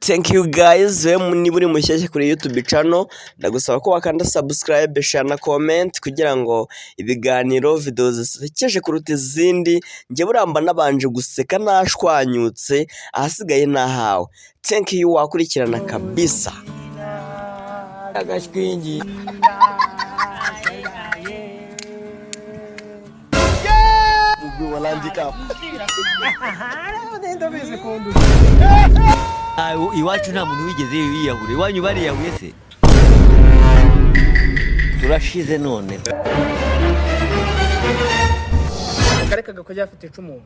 Thank you guys, niba uri mushyashya kuri YouTube channel ndagusaba ko wakanda subscribe, share na comment kugira ngo ibiganiro video zisekeje kuruta izindi nge buramba nabanje guseka nashwanyutse ahasigaye nahawe. Thank you wakurikirana kabisa. Agashwingi iwacu nta muntu wigeze yiyahura. Iwanyu bariyahuye se? Turashize none. Kareka gakojya afite icumu.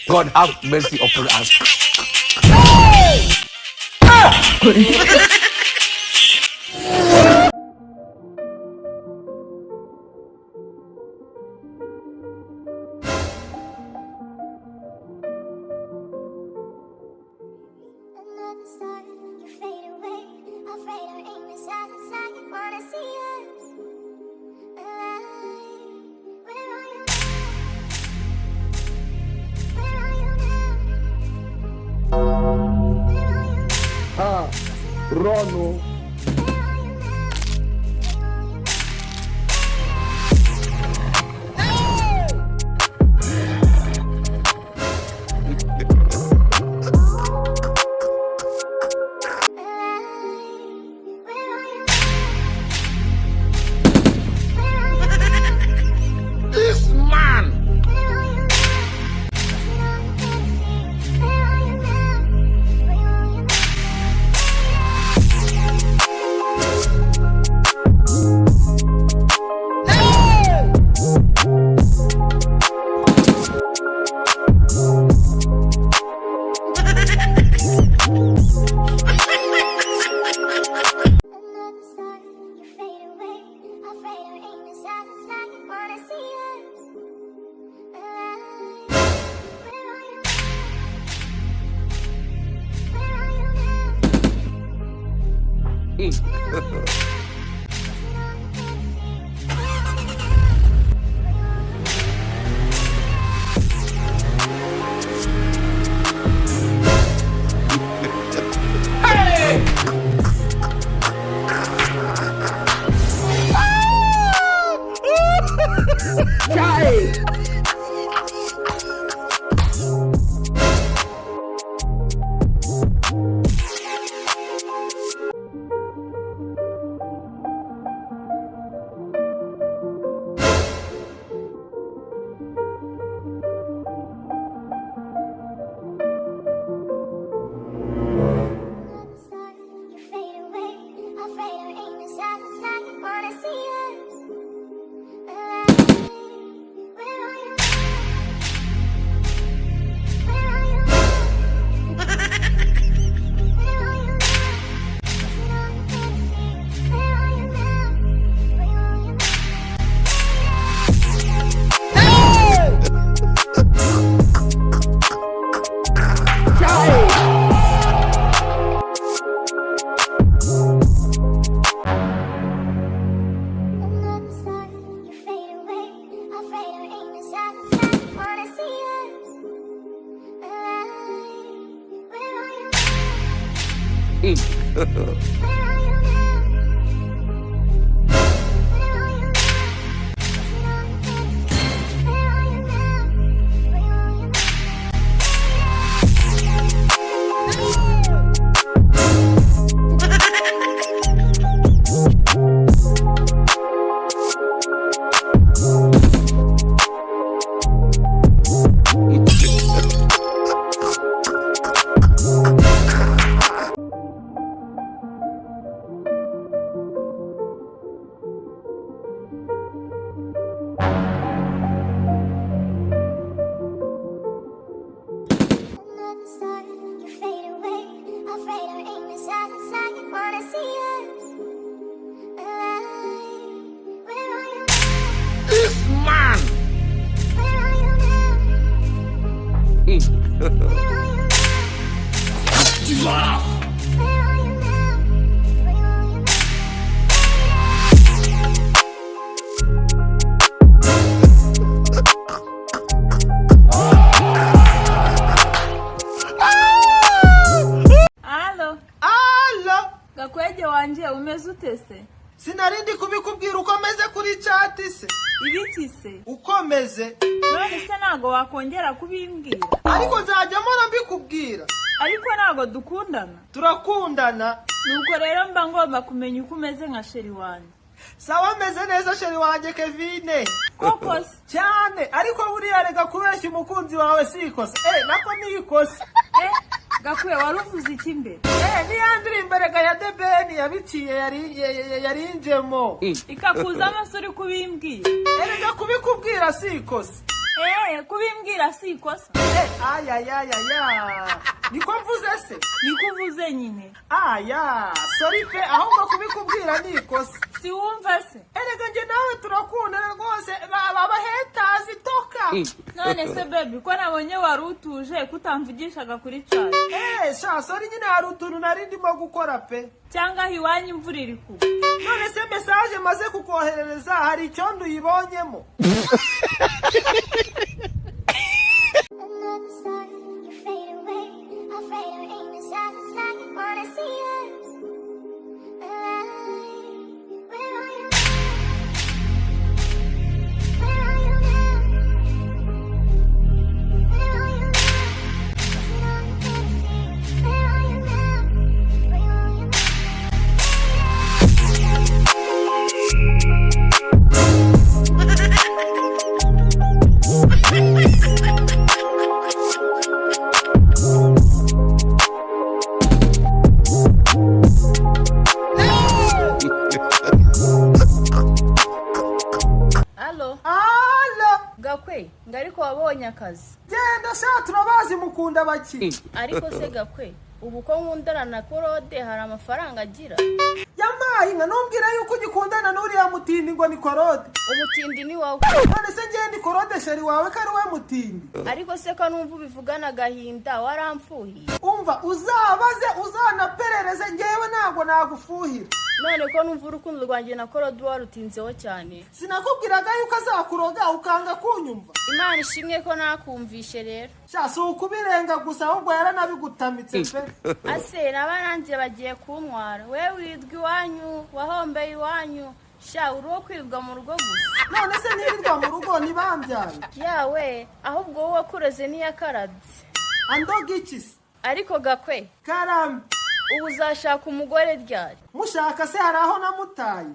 God have mercy upon us. Rono. This man. This man. Alo, Gakweje wanje umeze ute se? sinarindi kubikubwira ukomeze kuri chat se. Ibiki se? Ukomeze. None se ntago wakongera kubimbwira? Ariko nzajya mpora mbikubwira. Ariko ntago dukundana. Turakundana. Nuko rero mba ngomba kumenya uko umeze nka sheri wanjye. Sawa meze neza sheri wanjye Kevine. Koko se? Cyane, ariko buriya rega kubeshya umukunzi wawe sikosa. Nako nikosa. Gakwe waruvuze iki mbere? Niya ndirimbo rega ya The Ben yabiciye yarinjemo. Ikakuza amasuri kubimbwira. Rega kubikubwira sikosa. Kubimbwira si ikosa. Aya. Niko mvuze se? Niko uvuze nyine. Sorry pe, ahubwo kubikubwira ni ikosa. Si wumva se? Erega nje nawe turakundana rwose, baba hetazi toka. None se baby, ko nabonye wari utuje kutamvugishaga kuri chat. Sorry nyine hari utuntu nari ndimo gukora pe. Cyangwa hiwanyu imvura iri kugwa. None se message maze kukoherereza hari icyo nduyibonyemo. Gakwe, ngariko wabonye akazi. Genda sha turabazi mukunda baki. Ariko se Gakwe, ubu ko nkundana na Korode hari amafaranga agira. Yamaye nka numbwira yuko ugikundana n'uriya mutindi ngo ni Korode. Umutindi ni wawe. None se ngiye ni Korode sheri wawe kari we mutindi. Ariko se ko numva ubivugana gahinda waramfuhiye. Umva uzabaze uzanaperereze ngewe ntago nagufuhira. None ko numva urukundo rwanjye na Korode warutinzeho cyane. Sinakubwiraga yuko azakuroga ukanga kunyumva. Imana ishimwe ko nakumvishe rero. Sha so ukubirenga gusa ahubwo yaranabigutamitse pe. Ase nabananje bagiye kuntwara. We widwa iwanyu, wahombeye iwanyu. Sha uruwo kwibwa mu rugo gusa. None se nirirwa mu rugo ntibambyaye. Yawe, ahubwo wowe kureze niyakaradze. Andoga ikisi. Ariko Gakwe, Karame. ubu uzashaka umugore ryari? Mushaka se hari aho namutaye.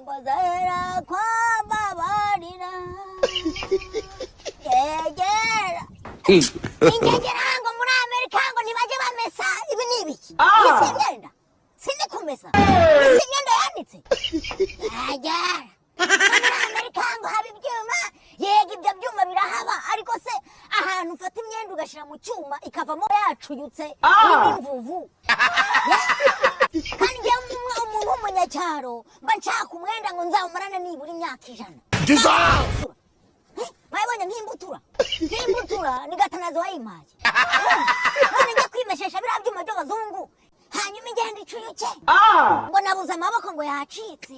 ngo zahera kwa babarira yegera ingegera ngo muri Amerika ngo ntibaje bamesa ibi ni ibiki isi imyenda sindi kumesa isi imyenda yanitse yegera muri Amerika ngo haba ibyuma yega ibyo byuma birahaba ariko se ahantu ufata imyenda ugashira mu cyuma ikavamo yacuyutse n'imvuvu kandi njye umuntu w'umunyacyaro mba nshaka umwenda ngo nzawumarane nibura imyaka 100 bayibonye nk'imbutura ni gatanazo wayimpaye none njye kwimeshesha biriya byuma by'abazungu hanyuma igenda icuyuke ngo nabuze amaboko ngo yacitse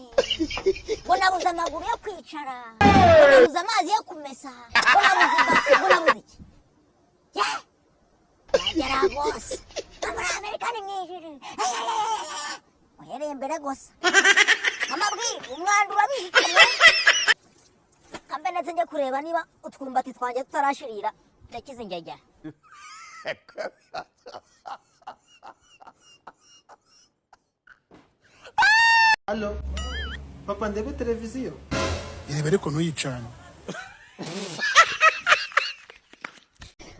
ngo nabuze amaguru yo kwicara ngo nabuze amazi yo kumesa ngo nabuze ibasi ngo nabuze iki yagera rwose muri Amerika ni mw'ijuru uhereye imbere gusa amabwire umwanda urabihikamwe kambe ndetse njye kureba niba utwumbati twanjye tutarashirira ndakize ingegera Halo, papa ndebe televiziyo. Irebe ariko ntuyicane.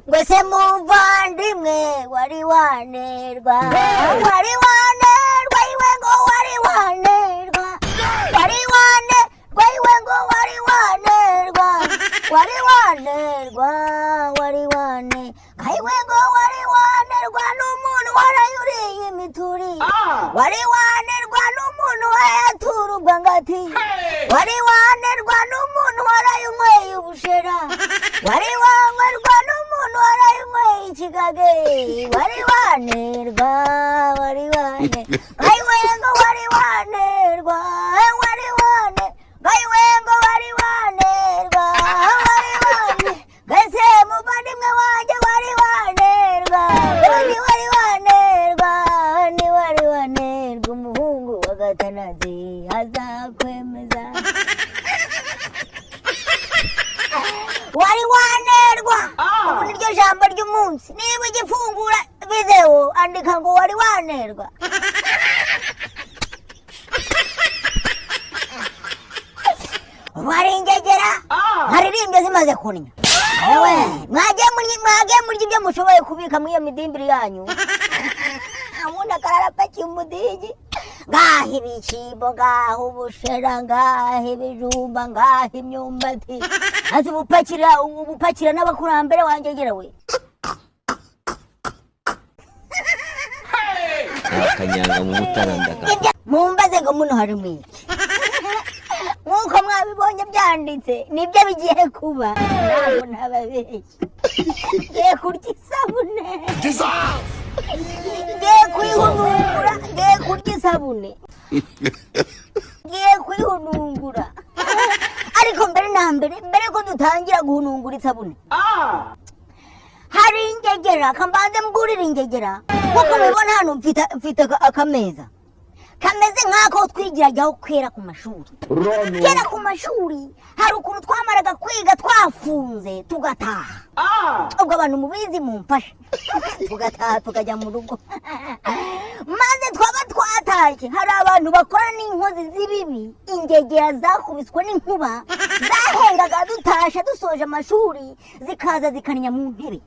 Ngwese muvandimwe wari wanerwa iwe ngo wari wanerwa iwe ngo wari wanerwa kaiwe ngo wari wanerwa n'umuntu warayuriye imituri wari wanerwa n'umuntu wayaturubwa ngati wari wanerwa n'umuntu warayunyweye ubushera wari wanerwa n'umuntu warayunyweye ikigage wari wanerwa kaiwe ngo wari wanerwa kaiwe ngo wari wanerwa gase muvandimwe wanjye wari wanerwa ni wari wanerwa umuhungu wa gatanazi azakwemeza wari wanerwa ubu niryo jambo ry'umunsi niba ugifungura video andika ngo wari wanerwa wari ingegera haririmbye zimaze kunya ewe mwagiye muri ibyo mushoboye kubika muri iyo midimbiri yanyu umuntu akarara apakiye umudigi ngaho ibishyimbo ngaho ubushera ngaho ibijumba ngaho imyumbati azi ubupakira n'abakurambere wangegera we akanyanga mu mutarandaka mumbaze ngo muno hari mwiki nk'uko mwabibonye byanditse nibyo bigiye kuba ntabwo ntababeshye ngiye kurya isabune ngiye kwihunungura ngiye kurya isabune ngiye kwihunungura ariko mbere ko dutangira guhunungura isabune hari ingegera kambanze mgurira ingegera kuko mubibona hano mfite akameza kameze nk'ako twigirajyaho kwera ku mashuri kera ku mashuri hari ukuntu twamaraga kwiga twafunze tugataha ubwo abantu mubizi mumfashe tugataha tukajya mu rugo maze twaba twatashye hari abantu bakora n'inkozi z'ibibi ingegera zakubiswe n'inkuba zahengaga dutasha dusoje amashuri zikaza zikaninya mu ntebe